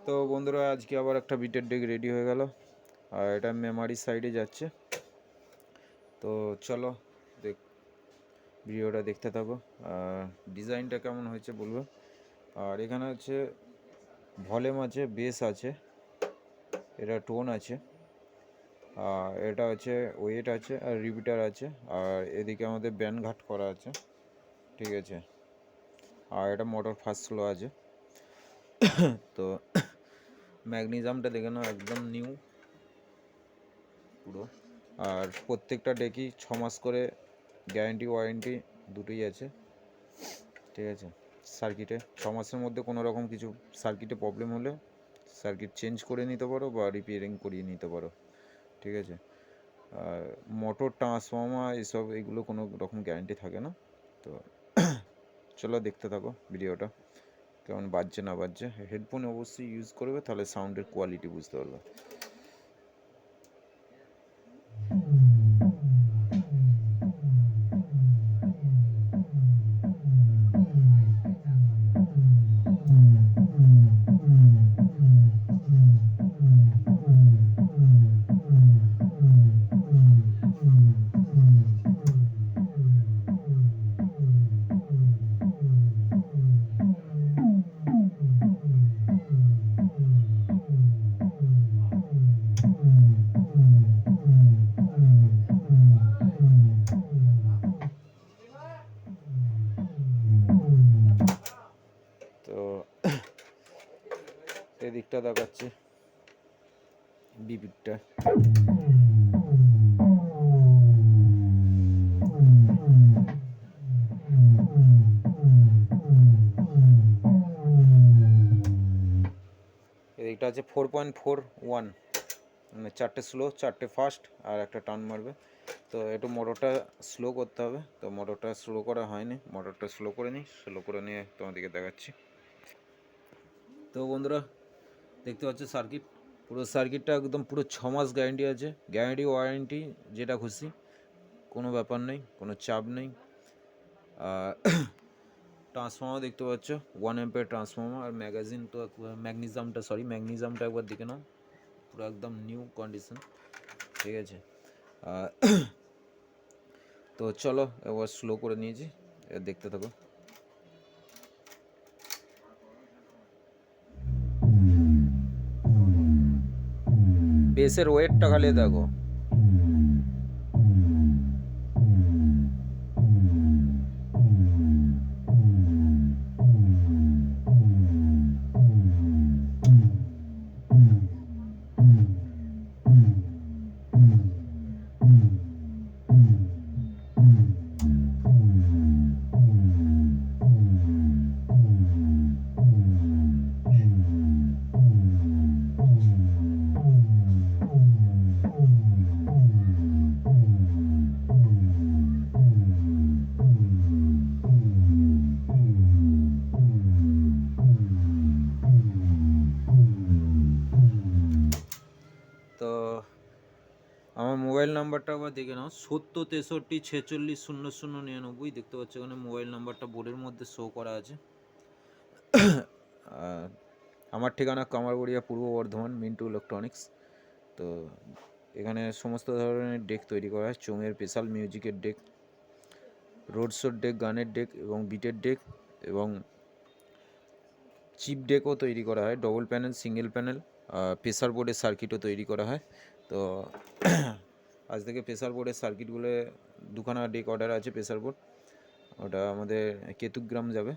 তো বন্ধুরা, আজকে আবার একটা বিটের ডেক রেডি হয়ে গেল, আর এটা মেমারি সাইডে যাচ্ছে। তো চলো ভিডিওটা দেখতে থাকো, আর ডিজাইনটা কেমন হয়েছে বলবো। আর এখানে হচ্ছে ভলিউম আছে, বেস আছে, এটা টোন আছে, আর এটা হচ্ছে ওয়েট আছে, আর রিপিটার আছে, আর এদিকে আমাদের ব্যান্ড ঘাট করা আছে, ঠিক আছে। আর এটা মোটর ফার্স্ট স্লো আছে। তো ম্যাগনেজিয়ামটা দেখে নাও, একদম নিউ পুরো। আর প্রত্যেকটা ডেকই 6 মাস করে গ্যারেন্টি ওয়ারেন্টি দুটোই আছে, ঠিক আছে। সার্কিটে 6 মাসের মধ্যে কোনো রকম কিছু সার্কিটে প্রবলেম হলে সার্কিট চেঞ্জ করে নিতে পারো বা রিপেয়ারিং করিয়ে নিতে পারো, ঠিক আছে। আর মোটর, ট্রান্সফর্মার এসব এগুলো কোনো রকম গ্যারেন্টি থাকে না। তো চলো দেখতে থাকো ভিডিওটা, কেমন বাজছে না বাজছে। হেডফোন অবশ্যই ইউজ করবে, তাহলে সাউন্ডের কোয়ালিটি বুঝতে পারবে। তো এদিকটা দেখাচ্ছে বিপিটটা। এদিকটা আছে 4.41, মানে 4টে স্লো, 4টে ফাস্ট, আর একটা টার্ন মারবে। তো একটু মোটরটা স্লো করতে হবে, তো মোটরটা স্লো করা হয়নি, মোটরটা স্লো করে নিই, স্লো করে নিয়ে তোমাদেরকে দেখাচ্ছি। তো বন্ধুরা, দেখতে পাচ্ছ সার্কিট, পুরো সার্কিটটা একদম পুরো 6 মাস গ্যারেন্টি আছে, গ্যারেন্টি ওয়ারেন্টি যেটা খুশি, কোনো ব্যাপার নেই, কোনো চাপ নেই। আর ট্রান্সফর্মার দেখতে পাচ্ছ 1 অ্যাম্পিয়ার ট্রান্সফর্মার, আর ম্যাগনেজিয়ামটা একবার দেখে নাও, পুরো একদম নিউ কন্ডিশন, ঠিক আছে। তো চলো এবার স্লো করে নিয়েছি, দেখতে থাকো। বেসের ওয়েটটা খালি দেখো, তো আমার মোবাইল নাম্বারটা আবার দেখে নাও, 70 63 46 00 99, দেখতে পাচ্ছ এখানে মোবাইল নাম্বারটা বোর্ডের মধ্যে শো করা আছে। আমার ঠিকানা কামারগড়িয়া, পূর্ব বর্ধমান, মিন্টু ইলেকট্রনিক্স। তো এখানে সমস্ত ধরনের ডেক তৈরি করা হয়, চোঙের স্পেশাল, মিউজিকের ডেক, রোড শোর ডেক, গানের ডেক এবং বিটের ডেক, এবং চিপ ডেকও তৈরি করা হয়, double panel, single panel, pressure বোর্ডের সার্কিটও তৈরি করা হয়। তো আজ থেকে প্রেসার বোর্ডের সার্কিটগুলো দুখানা ডেক অর্ডার আছে, প্রেসার বোর্ড, ওটা আমাদের কেতুগ্রাম যাবে।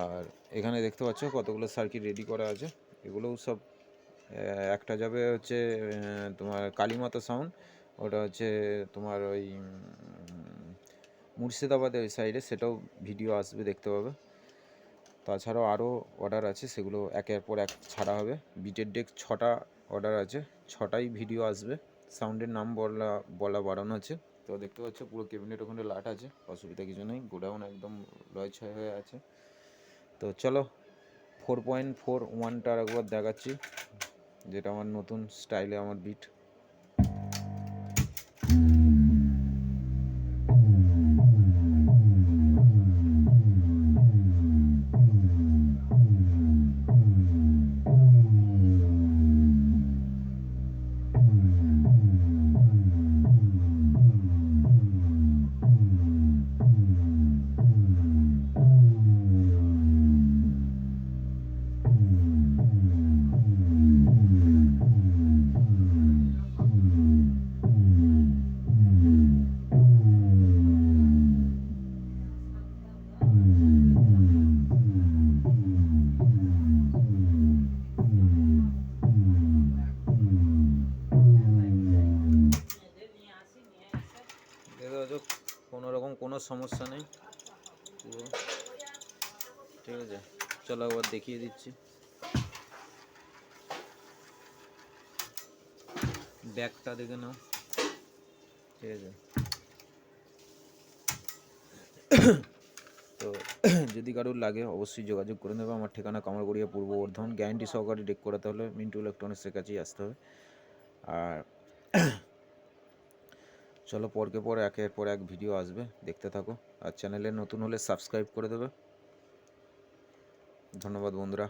আর এখানে দেখতে পাচ্ছ কতগুলো সার্কিট রেডি করা আছে, এগুলোও সব একটা যাবে হচ্ছে তোমার কালীমাতা সাউন্ড, ওটা হচ্ছে তোমার ওই মুর্শিদাবাদের ওই সাইডে, সেটাও ভিডিও আসবে, দেখতে পাবে। তাছাড়াও আরও অর্ডার আছে, সেগুলো একের পর এক ছাড়া হবে। বিটের ডেক 6টা অর্ডার আছে, 6টাই ভিডিও আসবে, সাউন্ডের নাম বলা বাড়ানো আছে। তো দেখতে পাচ্ছ পুরো ক্যাবিনেট ওখানে লাট আছে, অসুবিধা কিছু নেই, গোডাউন একদম লয়ছয় হয়ে আছে। তো চলো 4.41টার একবার দেখাচ্ছি, যেটা আমার নতুন স্টাইলে আমার বিট। কোনো রকম কোনো সমস্যা নেই পুরো ঠিক আছে। চলো একবার দেখিয়ে দিচ্ছি। ব্যাগটা দেখে নাও ঠিক আছে। তো যদি কারোর লাগে অবশ্যই যোগাযোগ করে নেবে। আমার ঠিকানা কামারগড়িয়া, পূর্ব বর্ধমান। গ্যারান্টি সহকারে ডেক করাতে হলে মিন্টু ইলেকট্রনিক্সের কাছেই আসতে হবে। আর চলো পরকে পর একের পর এক ভিডিও আসবে, দেখতে থাকো। আর চ্যানেলে নতুন হলে সাবস্ক্রাইব করে দেবে। ধন্যবাদ বন্ধুরা।